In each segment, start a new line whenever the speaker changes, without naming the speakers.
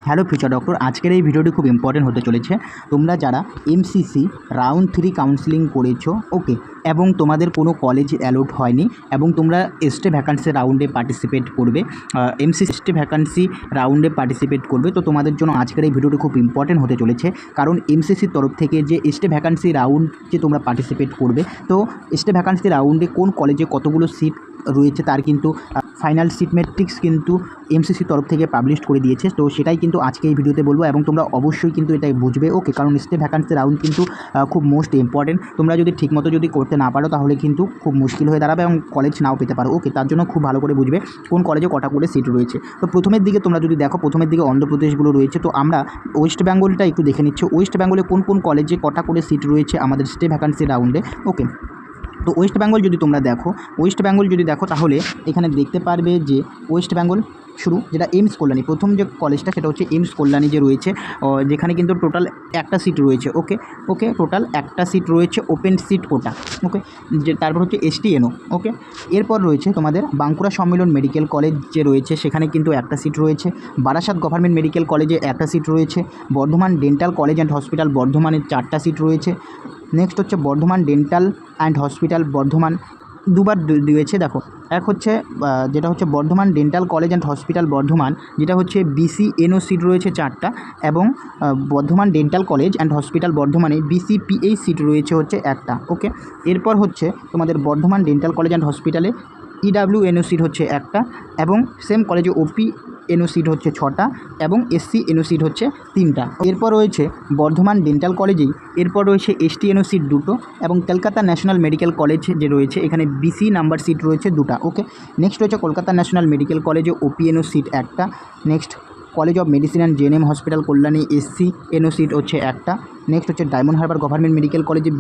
Hello future doctor, আজকের এই ভিডিওটি খুব ইম্পর্টেন্ট হতে চলেছে। তোমরা যারা এমসিসি রাউন্ড 3 কাউন্সেলিং করেছো, ওকে, এবং তোমাদের কোনো কলেজ অ্যালোট হয়নি এবং তোমরা এসটি ভ্যাকান্সি রাউন্ডে পার্টিসিপেট করবে, এমসিসি এসটি ভ্যাকান্সি রাউন্ডে পার্টিসিপেট করবে, তো তোমাদের জন্য আজকের এই ভিডিওটি খুব ইম্পর্টেন্ট হতে চলেছে। কারণ এমসিসির তরফ থেকে যে এসটি ভ্যাকান্সি রাউন্ড যে তোমরা পার্টিসিপেট করবে, তো এসটি ভ্যাকান্সি রাউন্ডে কোন কলেজে কতগুলো সিট রয়েছে তার কিন্তু ফাইনাল সিট ম্যাট্রিক্স কিন্তু এমসিসি তরফ থেকে পাবলিশ করে দিয়েছে। তো সেটাই কিন্তু আজকে এই ভিডিওতে বলবো এবং তোমরা অবশ্যই কিন্তু এটা বুঝবে, ওকে। কারণ এসটি ভ্যাকান্সি রাউন্ড কিন্তু খুব মোস্ট ইম্পর্টেন্ট। তোমরা যদি ঠিকমতো যদি করতে না পারো তাহলে কিন্তু খুব মুশকিল হয়ে দাঁড়াবে এবং কলেজ নাও পেতে পারো, ওকে। তার জন্য খুব ভালো করে বুঝবে কোন কলেজে কটা করে সিট রয়েছে। তো প্রথমের দিকে তোমরা যদি দেখো, প্রথমের দিকে অন্ধ্রপ্রদেশগুলো রয়েছে। তো আমরা ওয়েস্ট বেঙ্গলটা একটু দেখে নিচ্ছি, ওয়েস্ট বেঙ্গলে কোন কোন কলেজে কটা করে সিট রয়েছে আমাদের এসটি ভ্যাকান্সি রাউন্ডে, ওকে। তো ওয়েস্ট বেঙ্গল যদি তোমরা দেখো, ওয়েস্ট বেঙ্গল যদি দেখো তাহলে এখানে দেখতে পারবে যে ওয়েস্ট বেঙ্গল শুরু যেটা এইমস কল্যাণী, প্রথম যে কলেজটা সেটা হচ্ছে এইমস কল্যাণী যে রয়েছে, যেখানে কিন্তু টোটাল একটা সিট রয়েছে, ওকে ওকে, টোটাল একটা সিট রয়েছে, ওপেন সিট কোটা, ওকে। যে তারপর হচ্ছে এসটিএনও, ওকে। এরপর রয়েছে তোমাদের বাঁকুড়া সম্মিলন মেডিকেল কলেজ যে রয়েছে, সেখানে কিন্তু একটা সিট রয়েছে। বারাসাত গভর্নমেন্ট মেডিকেল কলেজে একটা সিট রয়েছে। Bardhaman dental college and hospital বর্ধমানের 4টা সিট রয়েছে। নেক্সট হচ্ছে Bardhaman dental and hospital Bardhaman দুবার দিয়েছে, দেখো। এক হচ্ছে যেটা হচ্ছে Bardhaman dental college and hospital Bardhaman, যেটা হচ্ছে বিসিএনও সিট রয়েছে 4টা, এবং Bardhaman dental college and hospital বর্ধমানে বিসিপিএইচ সিট রয়েছে হচ্ছে একটা, ওকে। এরপর হচ্ছে তোমাদের বর্ধমান ডেন্টাল কলেজ অ্যান্ড হসপিটালে ইডাব্লিউএনও সিট হচ্ছে একটা, এবং সেম কলেজে ওপি এনও সিট হচ্ছে 6টা, এবং এসসি এনও সিট হচ্ছে 3টা। এরপর রয়েছে বর্ধমান ডেন্টাল কলেজেই, এরপর রয়েছে এসটি এনও সিট 2টো, এবং কলকাতা ন্যাশনাল মেডিকেল কলেজ যে রয়েছে এখানে বিসি নাম্বার সিট রয়েছে 2টা, ওকে। নেক্সট রয়েছে কলকাতা ন্যাশনাল মেডিকেল কলেজে ওপি এনও সিট একটা। Next college of medicine and JNM hospital Kalyani SC NO seat হচ্ছে একটা। নেক্সট হচ্ছে ডায়মন্ড হারবার গভর্নমেন্ট মেডিকেল কলেজে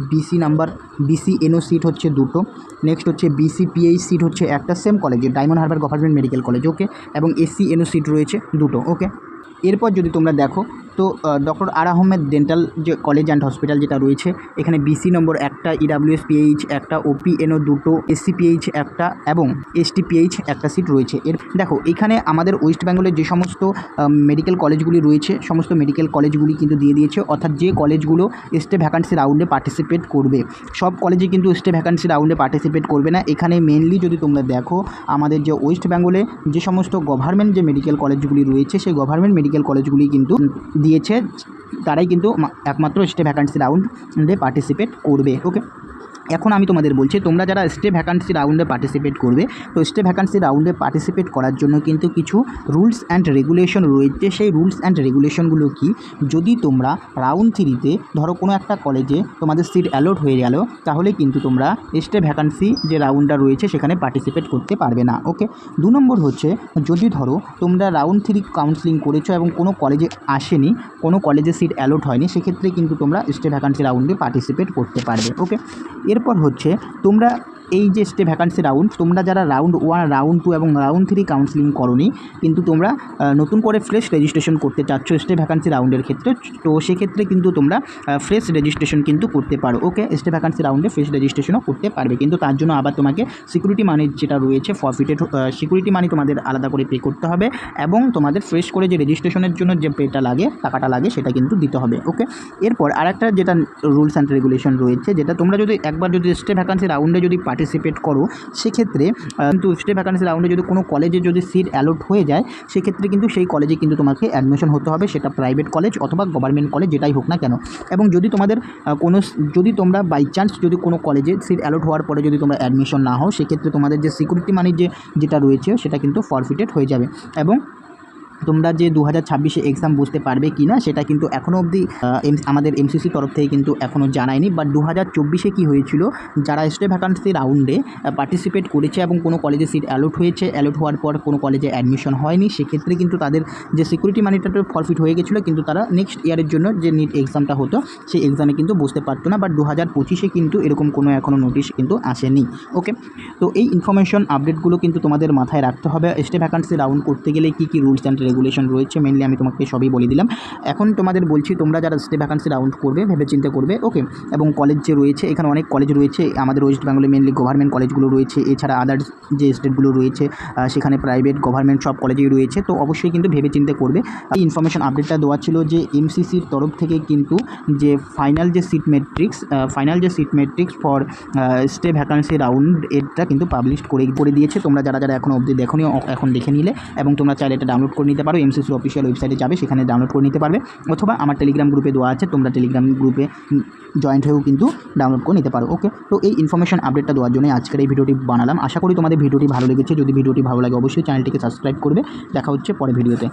বিসি এনও সিট হচ্ছে 2টো। নেক্সট হচ্ছে বিসিপিএইচ সিট হচ্ছে একটা, সেম কলেজে Diamond Harbour government medical college, okay, এবং এসসি এনও সিট রয়েছে 2টো, ওকে। এরপর যদি তোমরা দেখো তো ডক্টর আর আহমেদ ডেন্টাল যে কলেজ অ্যান্ড হসপিটাল যেটা রয়েছে, এখানে বিসি নম্বর একটা, ইডাব্লিউএসপিএইচ একটা, ওপিএনও 2টো, এসসিপিএইচ একটা, এবং এসটিপিএইচ একটা সিট রয়েছে। এর দেখো এখানে আমাদের ওয়েস্ট বেঙ্গলের যে সমস্ত মেডিকেল কলেজগুলি রয়েছে, সমস্ত মেডিকেল কলেজগুলি কিন্তু দিয়ে দিয়েছে, অর্থাৎ যে কলেজগুলো এসটি ভ্যাকান্সি রাউন্ডে পার্টিসিপেট করবে। সব কলেজে কিন্তু এসটি ভ্যাকান্সি রাউন্ডে পার্টিসিপেট করবে না। এখানে মেনলি যদি তোমরা দেখো আমাদের যে ওয়েস্ট বেঙ্গলে যে সমস্ত গভর্নমেন্ট যে মেডিকেল কলেজগুলি রয়েছে, সেই গভর্নমেন্ট মেডিকেল কলেজগুলি কিন্তু দিয়েছে, তারাই কিন্তু একমাত্র এসটি ভ্যাকান্সি রাউন্ডে পার্টিসিপেট করবে, ওকে। এখন আমি তোমাদের বলছি, তোমরা যারা এসটি ভ্যাকান্সি রাউন্ডে পার্টিসিপেট করবে, তো এসটি ভ্যাকান্সি রাউন্ডে পার্টিসিপেট করার জন্য কিন্তু কিছু রুলস অ্যান্ড রেগুলেশন রয়েছে। সেই রুলস অ্যান্ড রেগুলেশনগুলো কি, যদি তোমরা রাউন্ড 3তে ধরো কোনো একটা কলেজে তোমাদের সিট অ্যালট হয়ে গেল, তাহলে কিন্তু তোমরা এসটি ভ্যাকান্সি যে রাউন্ডটা রয়েছে সেখানে পার্টিসিপেট করতে পারবে না, ওকে। 2 নম্বর হচ্ছে, যদি ধরো তোমরা রাউন্ড 3 কাউন্সেলিং করেছো এবং কোনো কলেজে আসেনি, কোনো কলেজে সিট অ্যালট হয়নি, সেক্ষেত্রে কিন্তু তোমরা এসটি ভ্যাকান্সি রাউন্ডে পার্টিসিপেট করতে পারবে, ওকে। এরপর হচ্ছে তোমরা এই যে এসটি ভ্যাকান্সি রাউন্ড, তোমরা যারা রাউন্ড 1, রাউন্ড 2 এবং রাউন্ড 3 কাউন্সেলিং করোনি, কিন্তু তোমরা নতুন করে ফ্রেশ রেজিস্ট্রেশন করতে চাচ্ছ এসটি ভ্যাকান্সি রাউন্ডের ক্ষেত্রে, তো সেক্ষেত্রে কিন্তু তোমরা ফ্রেশ রেজিস্ট্রেশন কিন্তু করতে পারো, ওকে। এসটি ভ্যাকান্সি রাউন্ডে ফ্রেশ রেজিস্ট্রেশনও করতে পারবে, কিন্তু তার জন্য আবার তোমাকে সিকিউরিটি মানি যেটা রয়েছে ফরফিটেড সিকিউরিটি মানি তোমাদের আলাদা করে পে করতে হবে, এবং তোমাদের ফ্রেশ করে যে রেজিস্ট্রেশনের জন্য যে পেটা লাগে, টাকাটা লাগে, সেটা কিন্তু দিতে হবে, ওকে। এরপর আরেকটা যেটা রুলস অ্যান্ড রেগুলেশন রয়েছে, যেটা তোমরা যদি একবার যদি এসটি ভ্যাকান্সি রাউন্ডে যদি পার্টিসিপেট করো, সেক্ষেত্রে কিন্তু এসটি ভ্যাকান্সি রাউন্ডে যদি কোনো কলেজে যদি সিট অ্যালট হয়ে যায়, সেক্ষেত্রে কিন্তু সেই কলেজে কিন্তু তোমাকে অ্যাডমিশন হতে হবে, সেটা প্রাইভেট কলেজ অথবা গভর্নমেন্ট কলেজ যেটাই হোক না কেন। এবং যদি তোমাদের যদি তোমরা বাই চান্স যদি কোনো কলেজে সিট অ্যালট হওয়ার পরে যদি তোমরা অ্যাডমিশন না হও, সেক্ষেত্রে তোমাদের যে সিকিউরিটি মানি যেটা রয়েছে সেটা কিন্তু ফরফিটেড হয়ে যাবে, এবং তোমরা যে 2026-এ এক্সাম বসতে পারবে কি না সেটা কিন্তু এখনও অবধি আমাদের এমসিসি তরফ থেকে কিন্তু এখনও জানায়নি। বাট 2024-এ কী হয়েছিল, যারা এসটি ভ্যাকান্সি রাউন্ডে পার্টিসিপেট করেছে এবং কোনো কলেজে সিট অ্যালট হয়েছে, অ্যালট হওয়ার পর কোনো কলেজে অ্যাডমিশন হয়নি, সেক্ষেত্রে কিন্তু তাদের যে সিকিউরিটি মানিটা ফরফিট হয়ে গেছিলো, কিন্তু তারা নেক্সট ইয়ারের জন্য যে নিট এক্সামটা হতো সেই এক্সামে কিন্তু বসতে পারতো না। বাট 2025-এ কিন্তু এরকম কোনো এখনও নোটিশ কিন্তু আসেনি, ওকে। তো এই ইনফরমেশন আপডেটগুলো কিন্তু তোমাদের মাথায় রাখতে হবে। এসটি ভ্যাকান্সি রাউন্ড করতে গেলে কী কী রুলস অ্যান্ড রেগুলেশন রয়েছে, মেনলি আমি তোমাকে সবই বলে দিলাম। এখন তোমাদের বলছি, তোমরা যারা স্টে ভ্যাকান্সি রাউন্ড করবে ভেবে চিন্তে করবে, ওকে। এবং কলেজ যে রয়েছে, এখানে অনেক কলেজ রয়েছে আমাদের ওয়েস্ট বেঙ্গলে, মেনলি গভর্নমেন্ট কলেজগুলো রয়েছে, এছাড়া আদার্স যে স্টেটগুলো রয়েছে সেখানে প্রাইভেট গভর্নমেন্ট সব কলেজেই রয়েছে। তো অবশ্যই কিন্তু ভেবে চিন্তে করবে। এই ইনফরমেশন আপডেটটা দেওয়া ছিল যে এমসিসির তরফ থেকে কিন্তু যে ফাইনাল যে seat matrix for stray vacancy round এটা কিন্তু পাবলিশ করে দিয়েছে। তোমরা যারা এখনও অবধি দেখোনি এখন দেখে নিলে, এবং তোমরা চাইলে এটা ডাউনলোড করে নিতে পারো। এমসিসির অফিসিয়াল ওয়েবসাইটে যাবে, সেখানে ডাউনলোড করে নিতে পারবে, অথবা আমার টেলিগ্রাম গ্রুপে দেওয়া আছে, তোমরা টেলিগ্রাম গ্রুপে জয়েন্ট হয়েও কিন্তু ডাউনলোড করে নিতে পারো, ওকে। তো এই ইনফরমেশন আপডেটটা দেওয়ার জন্য আজকের এই ভিডিওটি বানালাম। আশা করি তোমাদের ভিডিওটি ভালো লেগেছে। যদি ভিডিওটি ভালো লাগে অবশ্যই চ্যানেলটিকে সাবস্ক্রাইব করবে। দেখা হচ্ছে পরে ভিডিওতে।